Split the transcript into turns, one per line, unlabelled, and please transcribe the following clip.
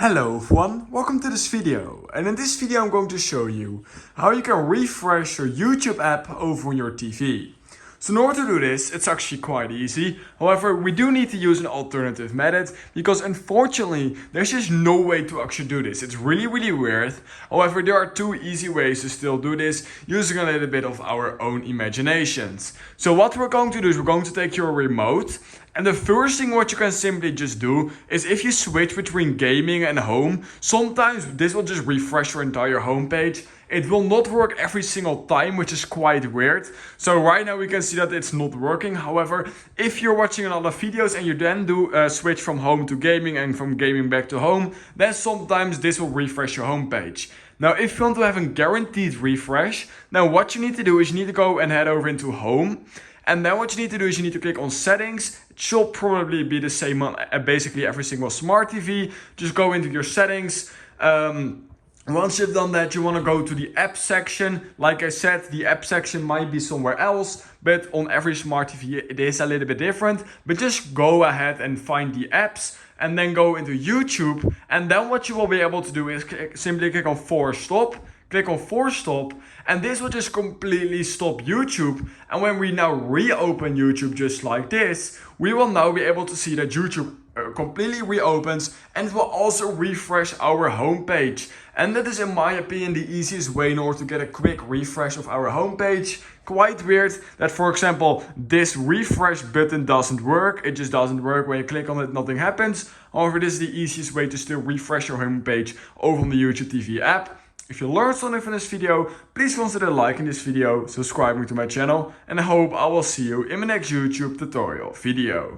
Hello everyone, welcome to this video, and in this video I'm going to show you how you can refresh your YouTube app over on your TV. So in order to do this, it's actually quite easy. However, we do need to use an alternative method because unfortunately there's just no way to actually do this. It's really weird. However, there are two easy ways to still do this using a little bit of our own imaginations. So what we're going to do is we're going to take your remote, and the first thing what you can simply just do is if you switch between gaming and home, sometimes this will just refresh your entire homepage. It will not work every single time, which is quite weird. So right now we can see that it's not working. However, if you're watching a lot of videos and you then do switch from home to gaming and from gaming back to home, then sometimes this will refresh your homepage. Now, if you want to have a guaranteed refresh, now what you need to do is you need to go and head over into home. And then what you need to do is you need to click on settings. It should probably be the same on basically every single smart TV. Just go into your settings. Once you've done that, you want to go to the app section. Like I said, the app section might be somewhere else, but on every smart TV it is a little bit different. But just go ahead and find the apps and then go into YouTube. And then what you will be able to do is simply click on force stop. Click on force stop, and this will just completely stop YouTube. And when we now reopen YouTube just like this, we will now be able to see that YouTube completely reopens, and it will also refresh our homepage. And that is, in my opinion, the easiest way in order to get a quick refresh of our homepage. Quite weird that, for example, this refresh button doesn't work. It just doesn't work. When you click on it, nothing happens. However, this is the easiest way to still refresh your homepage over on the YouTube TV app. If you learned something from this video, please consider liking this video, subscribing to my channel, and I hope I will see you in my next YouTube tutorial video.